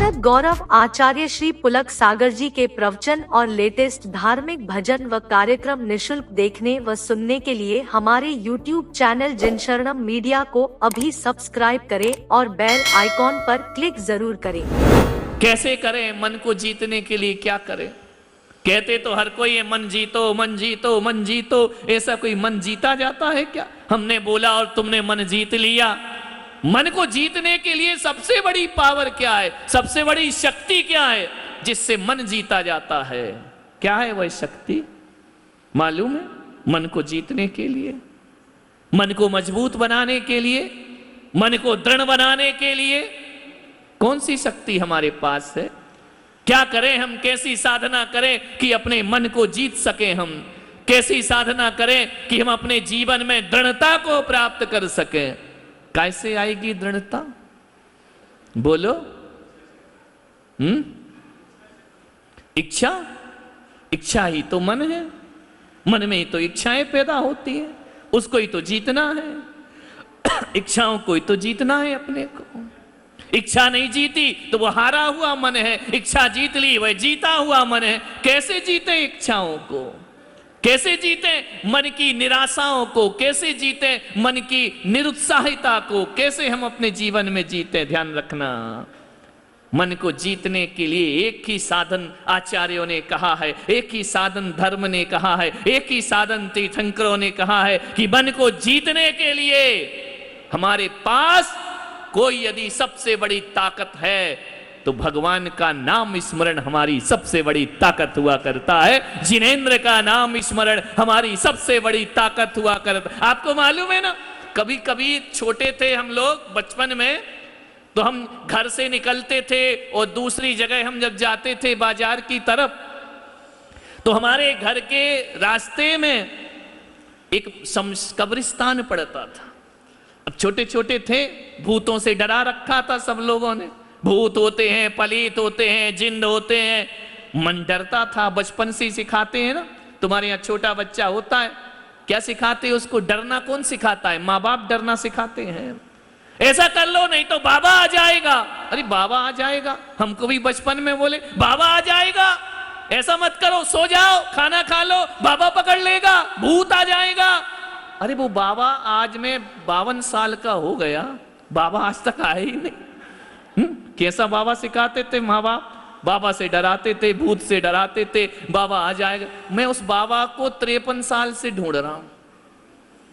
साधक गौरव आचार्य श्री पुलक सागर जी के प्रवचन और लेटेस्ट धार्मिक भजन व कार्यक्रम निशुल्क देखने व सुनने के लिए हमारे YouTube चैनल जिनशरणम मीडिया को अभी सब्सक्राइब करें और बेल आइकॉन पर क्लिक जरूर करें। कैसे करें? मन को जीतने के लिए क्या करें? कहते तो हर कोई है मन जीतो मन जीतो मन जीतो। ऐसा कोई मन जीता जाता है क्या? हमने बोला और तुमने मन जीत लिया। मन को जीतने के लिए सबसे बड़ी पावर क्या है? सबसे बड़ी शक्ति क्या है जिससे मन जीता जाता है? क्या है वह शक्ति? मालूम है? मन को जीतने के लिए, मन को मजबूत बनाने के लिए, मन को दृढ़ बनाने के लिए कौन सी शक्ति हमारे पास है? क्या करें हम? कैसी साधना करें कि अपने मन को जीत सकें? हम कैसी साधना करें कि हम अपने जीवन में दृढ़ता को प्राप्त कर सकें? कैसे आएगी दृढ़ता? बोलो। इच्छा, इच्छा ही तो मन है। मन में ही तो इच्छाएं पैदा होती है, उसको ही तो जीतना है। इच्छाओं को ही तो जीतना है अपने को। इच्छा नहीं जीती तो वो हारा हुआ मन है, इच्छा जीत ली वह जीता हुआ मन है। कैसे जीते इच्छाओं को? कैसे जीते मन की निराशाओं को? कैसे जीते मन की निरुत्साहिता को? कैसे हम अपने जीवन में जीते? ध्यान रखना, मन को जीतने के लिए एक ही साधन आचार्यों ने कहा है, एक ही साधन धर्म ने कहा है, एक ही साधन तीर्थंकरों ने कहा है कि मन को जीतने के लिए हमारे पास कोई यदि सबसे बड़ी ताकत है तो भगवान का नाम स्मरण हमारी सबसे बड़ी ताकत हुआ करता है। जिनेंद्र का नाम स्मरण हमारी सबसे बड़ी ताकत हुआ करता। आपको मालूम है ना, कभी कभी छोटे थे हम लोग बचपन में, तो हम घर से निकलते थे और दूसरी जगह हम जब जाते थे बाजार की तरफ, तो हमारे घर के रास्ते में एक कब्रिस्तान पड़ता था। अब छोटे छोटे थे, भूतों से डरा रखा था सब लोगों ने। भूत होते हैं, पलीत होते हैं, जिन्न होते हैं। मन डरता था, बचपन से ही सिखाते हैं ना। तुम्हारे यहाँ छोटा बच्चा होता है, क्या सिखाते हैं उसको? डरना कौन सिखाता है? माँ बाप डरना सिखाते हैं। ऐसा कर लो नहीं तो बाबा आ जाएगा। अरे बाबा आ जाएगा, हमको भी बचपन में बोले बाबा आ जाएगा, ऐसा मत करो, सो जाओ, खाना खा लो, बाबा पकड़ लेगा, भूत आ जाएगा। अरे वो बाबा, आज मैं 52 साल का हो गया, बाबा आज तक आए ही नहीं। कैसा बाबा सिखाते थे माँ बाप? बाबा से डराते थे, भूत से डराते थे, बाबा आ जाएगा। मैं उस बाबा को 53 साल से ढूंढ रहा हूं।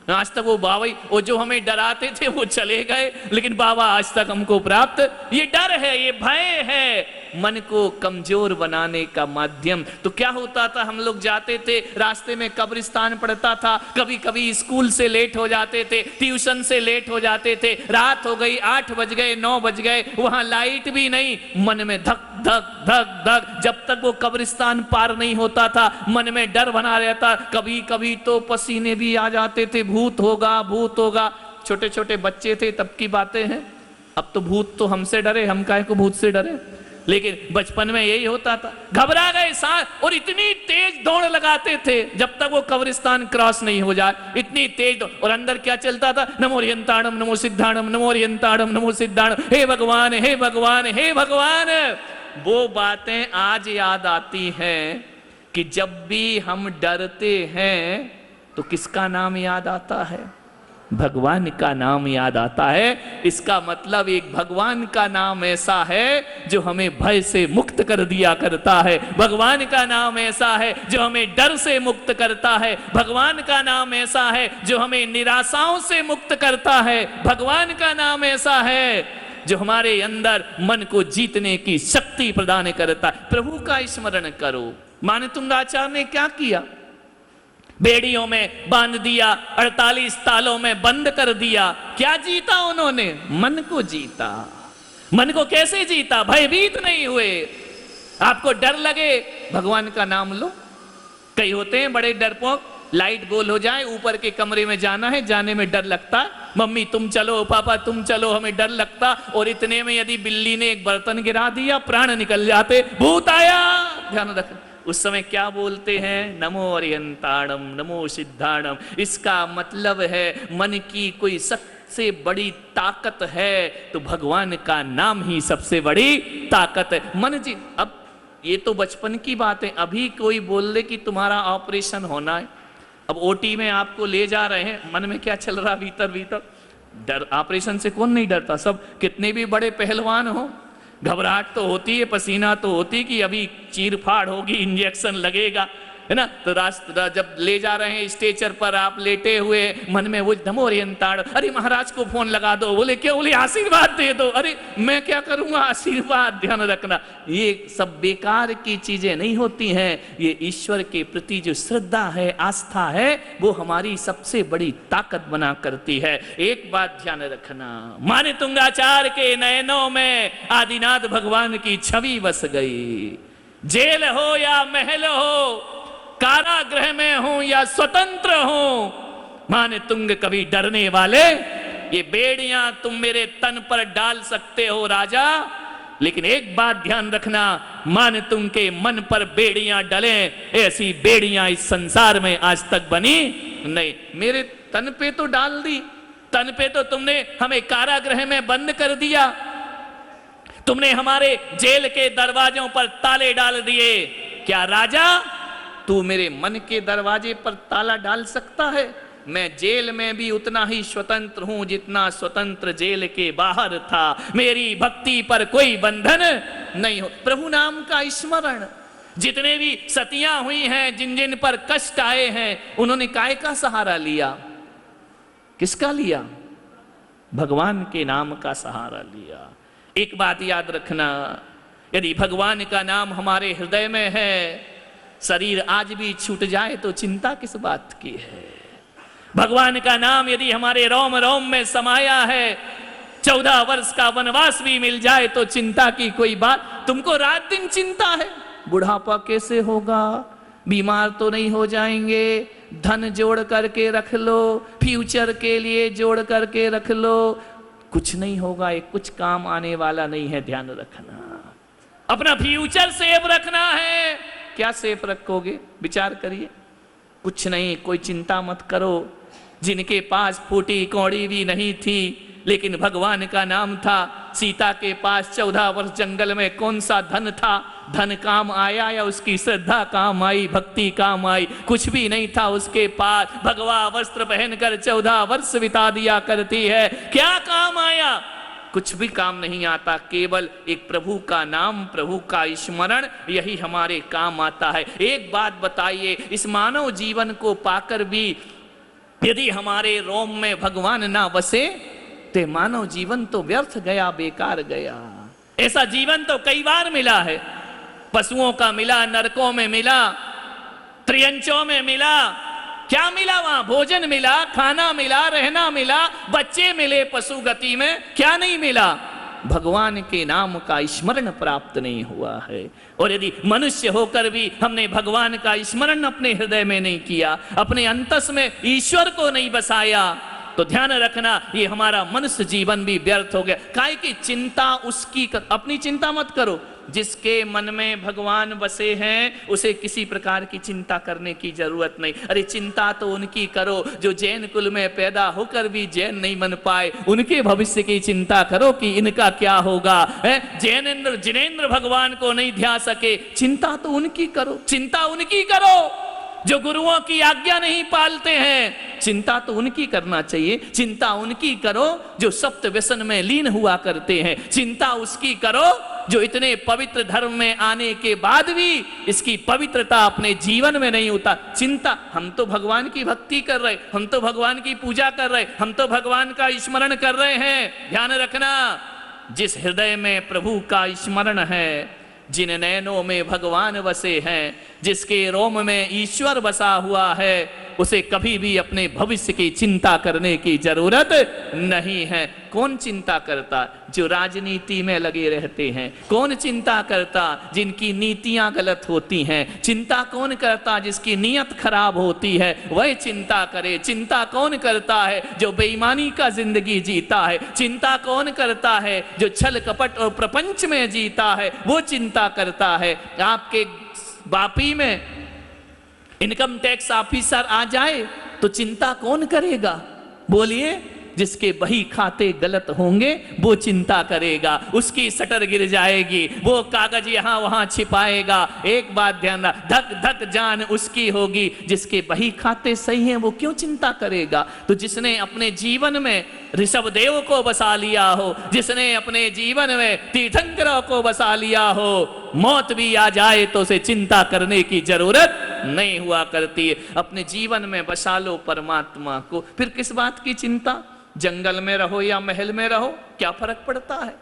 आज तक वो बाबा ही, वो जो हमें डराते थे वो चले गए, लेकिन बाबा आज तक हमको प्राप्त। ये डर है, ये भय है मन को कमजोर बनाने का माध्यम। तो क्या होता था, हम लोग जाते थे, रास्ते में कब्रिस्तान पड़ता था, कभी कभी स्कूल से लेट हो जाते थे, ट्यूशन से लेट हो जाते थे, रात हो गई, 8 बज गए, 9 बज गए, वहां लाइट भी नहीं, मन में धक धक धक धक, जब तक वो कब्रिस्तान पार नहीं होता था मन में डर बना रहता। कभी कभी तो पसीने भी आ जाते थे, भूत होगा भूत होगा। छोटे छोटे बच्चे थे तब की बातें हैं, अब तो भूत तो हमसे डरे, हम काहे को भूत से डरे। लेकिन बचपन में यही होता था, घबरा गए सांस, और इतनी तेज दौड़ लगाते थे जब तक वो कब्रिस्तान क्रॉस नहीं हो जाए, इतनी तेज दौड़। और अंदर क्या चलता था? नमो रियंताणम नमो सिद्धाणम, नमो रियंताणम नमो सिद्धाणम, हे भगवान हे भगवान हे भगवान। वो बातें आज याद आती हैं कि जब भी हम डरते हैं तो किसका नाम याद आता है? भगवान का नाम याद आता है। इसका मतलब एक भगवान का नाम ऐसा है जो हमें भय से मुक्त कर दिया करता है। भगवान का नाम ऐसा है जो हमें डर से मुक्त करता है। भगवान का नाम ऐसा है जो हमें निराशाओं से मुक्त करता है। भगवान का नाम ऐसा है जो हमारे अंदर मन को जीतने की शक्ति प्रदान करता है। प्रभु का स्मरण करो। मानतुंगाचार्य ने क्या किया? बेड़ियों में बांध दिया, 48 तालों में बंद कर दिया। क्या जीता उन्होंने? मन को जीता। मन को कैसे जीता? भयभीत नहीं हुए। आपको डर लगे, भगवान का नाम लो। कई होते हैं बड़े डरपोक, लाइट गोल हो जाए, ऊपर के कमरे में जाना है, जाने में डर लगता, मम्मी तुम चलो, पापा तुम चलो, हमें डर लगता। और इतने में यदि बिल्ली ने एक बर्तन गिरा दिया, प्राण निकल जाते, भूत आया। ध्यान रख, उस समय क्या बोलते हैं? नमो अरियंताणम नमो सिद्धाणम। इसका मतलब है मन की कोई सबसे बड़ी ताकत है तो भगवान का नाम ही सबसे बड़ी ताकत है। मन जी, अब ये तो बचपन की बात है, अभी कोई बोल दे कि तुम्हारा ऑपरेशन होना है, अब ओटी में आपको ले जा रहे हैं, मन में क्या चल रहा भीतर भीतर? डर, ऑपरेशन से कौन नहीं डरता? सब कितने भी बड़े पहलवान हो, घबराहट तो होती है, पसीना तो होती कि अभी चीर फाड़ होगी, इंजेक्शन लगेगा, है ना। तो रास्ता जब ले जा रहे हैं स्टेचर पर, आप लेटे हुए, मन में वो धमोरियंताड़, अरे महाराज को फोन लगा दो, बोले क्यों? बोले आशीर्वाद दे दो। अरे मैं क्या करूंगा, आशीर्वाद, ध्यान रखना, ये सब बेकार की चीजें नहीं होती हैं। ये ईश्वर के प्रति जो श्रद्धा है, आस्था है, वो हमारी सबसे बड़ी ताकत बना करती है। एक बात ध्यान रखना, मानितुंगाचार्य के नयनों में आदिनाथ भगवान की छवि बस गई। जेल हो या महल हो, कारागृह में हो या स्वतंत्र हो, मानितुंग कभी डरने वाले, ये बेड़ियां तुम मेरे तन पर डाल सकते हो राजा, लेकिन एक बात ध्यान रखना, मानितुंग के मन पर बेड़ियां डले, ऐसी बेड़ियां इस संसार में आज तक बनी नहीं। मेरे तन पे तो डाल दी, तन पे तो तुमने हमें कारागृह में बंद कर दिया, तुमने हमारे जेल के दरवाजों पर ताले डाल दिए। क्या राजा तू मेरे मन के दरवाजे पर ताला डाल सकता है? मैं जेल में भी उतना ही स्वतंत्र हूं जितना स्वतंत्र जेल के बाहर था। मेरी भक्ति पर कोई बंधन नहीं हो। प्रभु नाम का स्मरण, जितने भी सतियां हुई हैं, जिन जिन पर कष्ट आए हैं, उन्होंने काय का सहारा लिया? किसका लिया? भगवान के नाम का सहारा लिया। एक बात याद रखना, यदि भगवान का नाम हमारे हृदय में है, शरीर आज भी छूट जाए तो चिंता किस बात की है? भगवान का नाम यदि हमारे रोम रोम में समाया है, 14 वर्ष का वनवास भी मिल जाए तो चिंता की कोई बात? तुमको रात दिन चिंता है, बुढ़ापा कैसे होगा, बीमार तो नहीं हो जाएंगे, धन जोड़ करके रख लो, फ्यूचर के लिए जोड़ करके रख लो, कुछ नहीं होगा, ये कुछ काम आने वाला नहीं है। ध्यान रखना, अपना फ्यूचर सेफ रखना है। क्या सेफ रखोगे? विचार करिए। कुछ नहीं, कोई चिंता मत करो। जिनके पास फूटी कौड़ी भी नहीं थी, लेकिन भगवान का नाम था, सीता के पास 14 वर्ष जंगल में कौन सा धन था? धन काम आया या उसकी श्रद्धा काम आई, भक्ति काम आई? कुछ भी नहीं था उसके पास। भगवा वस्त्र पहनकर 14 वर्ष बिता दिया करती है, क्या काम आया? कुछ भी काम नहीं आता। केवल एक प्रभु का नाम, प्रभु का स्मरण, यही हमारे काम आता है। एक बात बताइए, इस मानव जीवन को पाकर भी यदि हमारे रोम में भगवान ना बसे तो मानव जीवन तो व्यर्थ गया, बेकार गया। ऐसा जीवन तो कई बार मिला है, पशुओं का मिला, नरकों में मिला, त्रियंचों में मिला। क्या मिला वहां? भोजन मिला, खाना मिला, रहना मिला, बच्चे मिले पशु गति में, क्या नहीं मिला? भगवान के नाम का स्मरण प्राप्त नहीं हुआ है। और यदि मनुष्य होकर भी हमने भगवान का स्मरण अपने हृदय में नहीं किया, अपने अंतस में ईश्वर को नहीं बसाया, तो ध्यान रखना, ये हमारा मनुष्य जीवन भी व्यर्थ हो गया। काहे की चिंता उसकी अपनी चिंता मत करो। जिसके मन में भगवान बसे हैं, उसे किसी प्रकार की चिंता करने की जरूरत नहीं। अरे चिंता तो उनकी करो जो जैन कुल में पैदा होकर भी जैन नहीं बन पाए, उनके भविष्य की चिंता करो कि इनका क्या होगा। जैनेन्द्र जिनेन्द्र भगवान को नहीं ध्या सके, चिंता तो उनकी करो, चिंता उनकी करो। जो गुरुओं की आज्ञा नहीं पालते हैं, चिंता तो उनकी करना चाहिए। चिंता उनकी करो जो सप्त व्यसन में लीन हुआ करते हैं। चिंता उसकी करो जो इतने पवित्र धर्म में आने के बाद भी इसकी पवित्रता अपने जीवन में नहीं होता। चिंता, हम तो भगवान की भक्ति कर रहे, हम तो भगवान की पूजा कर रहे, हम तो भगवान का स्मरण कर रहे हैं। ध्यान रखना, जिस हृदय में प्रभु का स्मरण है, जिन नयनों में भगवान बसे हैं, जिसके रोम में ईश्वर बसा हुआ है, उसे कभी भी अपने भविष्य की चिंता करने की जरूरत नहीं है। कौन चिंता करता? जो राजनीति में लगे रहते हैं। कौन चिंता करता? जिनकी नीतियां गलत होती हैं। चिंता कौन करता? जिसकी नीयत खराब होती है, वह चिंता करे। चिंता कौन करता है? जो बेईमानी का जिंदगी जीता है। चिंता कौन करता है? जो छल कपट और प्रपंच में जीता है, वो चिंता करता है। आपके बापी में इनकम टैक्स ऑफिसर आ जाए तो चिंता कौन करेगा? बोलिए, जिसके बही खाते गलत होंगे वो चिंता करेगा, उसकी शटर गिर जाएगी, वो कागज यहां वहां छिपाएगा। एक बात ध्यान रख, धक धक जान उसकी होगी, जिसके बही खाते सही हैं वो क्यों चिंता करेगा। तो जिसने अपने जीवन में ऋषभ देव को बसा लिया हो, जिसने अपने जीवन में तीर्थंकरों को बसा लिया हो, मौत भी आ जाए तो उसे चिंता करने की जरूरत नहीं हुआ करती है। अपने जीवन में बसा लो परमात्मा को, फिर किस बात की चिंता। जंगल में रहो या महल में रहो, क्या फर्क पड़ता है।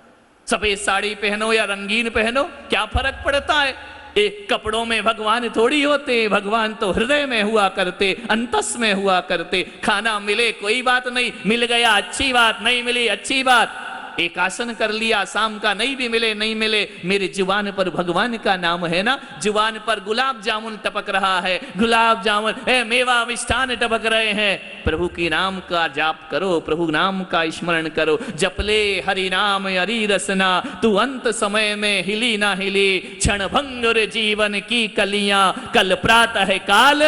सफेद साड़ी पहनो या रंगीन पहनो, क्या फर्क पड़ता है। एक कपड़ों में भगवान थोड़ी होते, भगवान तो हृदय में हुआ करते, अंतस में हुआ करते। खाना मिले कोई बात नहीं, मिल गया अच्छी बात, नहीं मिली अच्छी बात। एक आसन कर लिया शाम का, नहीं भी मिले नहीं मिले, मेरे जुबान पर भगवान का नाम है ना। जुबान पर गुलाब जामुन टपक रहा है, गुलाब जामुन मेवा मिष्ठान टपक रहे हैं। प्रभु के नाम का जाप करो, प्रभु नाम का स्मरण करो। जपले हरि नाम हरि रसना, तू अंत समय में हिली ना हिली। क्षण भंगुर जीवन की कलियां, कल प्रातः काल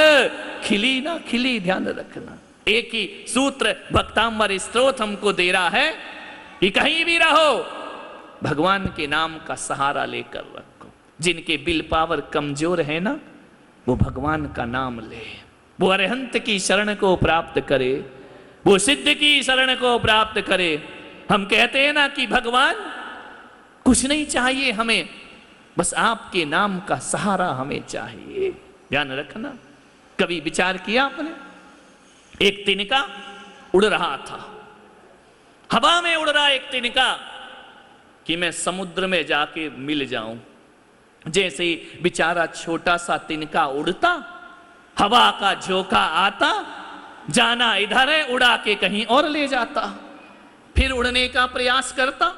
खिली ना खिली। ध्यान रखना, एक ही सूत्र भक्तांबर स्त्रोत हमको दे रहा है कि कहीं भी रहो भगवान के नाम का सहारा लेकर रखो। जिनके विल पावर कमजोर है ना, वो भगवान का नाम ले, वो अरहंत की शरण को प्राप्त करे, वो सिद्ध की शरण को प्राप्त करे। हम कहते हैं ना कि भगवान कुछ नहीं चाहिए हमें, बस आपके नाम का सहारा हमें चाहिए। ध्यान रखना। कभी विचार किया आपने, एक तिनका उड़ रहा था, हवा में उड़ रहा एक तिनका, कि मैं समुद्र में जाके मिल जाऊं। जैसे ही बेचारा छोटा सा तिनका उड़ता, हवा का झोंका आता, जाना इधर है, उड़ा के कहीं और ले जाता। फिर उड़ने का प्रयास करता,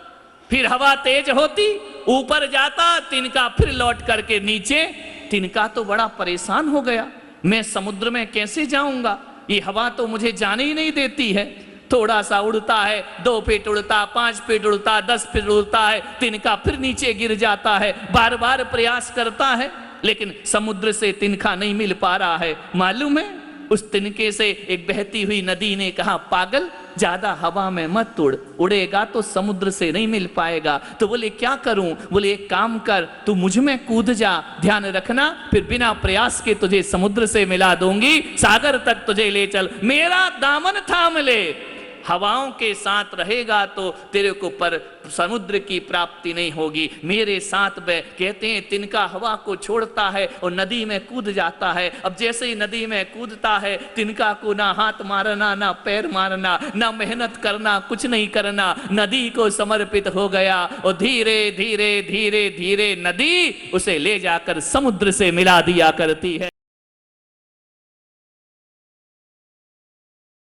फिर हवा तेज होती, ऊपर जाता तिनका, फिर लौट करके नीचे। तिनका तो बड़ा परेशान हो गया, मैं समुद्र में कैसे जाऊंगा, ये हवा तो मुझे जाने ही नहीं देती है। थोड़ा सा उड़ता है, 2 फीट उड़ता, 5 फीट उड़ता, 10 फीट उड़ता है, तिनका फिर नीचे गिर जाता है। बार बार प्रयास करता है, लेकिन समुद्र से तिनका नहीं मिल पा रहा है। मालूम है, उस तिनके से एक बहती हुई नदी ने कहा, पागल ज्यादा हवा में मत उड़, उड़ेगा तो समुद्र से नहीं मिल पाएगा। तो बोले क्या करूं। बोले एक काम कर, तू मुझ में कूद जा, ध्यान रखना, फिर बिना प्रयास के तुझे समुद्र से मिला दूंगी, सागर तक तुझे ले चल, मेरा दामन थाम ले। हवाओं के साथ रहेगा तो तेरे को पर समुद्र की प्राप्ति नहीं होगी, मेरे साथ बह। कहते हैं तिनका हवा को छोड़ता है और नदी में कूद जाता है। अब जैसे ही नदी में कूदता है, तिनका को ना हाथ मारना, ना पैर मारना, ना मेहनत करना, कुछ नहीं करना, नदी को समर्पित हो गया। और धीरे धीरे धीरे धीरे नदी उसे ले जाकर समुद्र से मिला दिया करती है।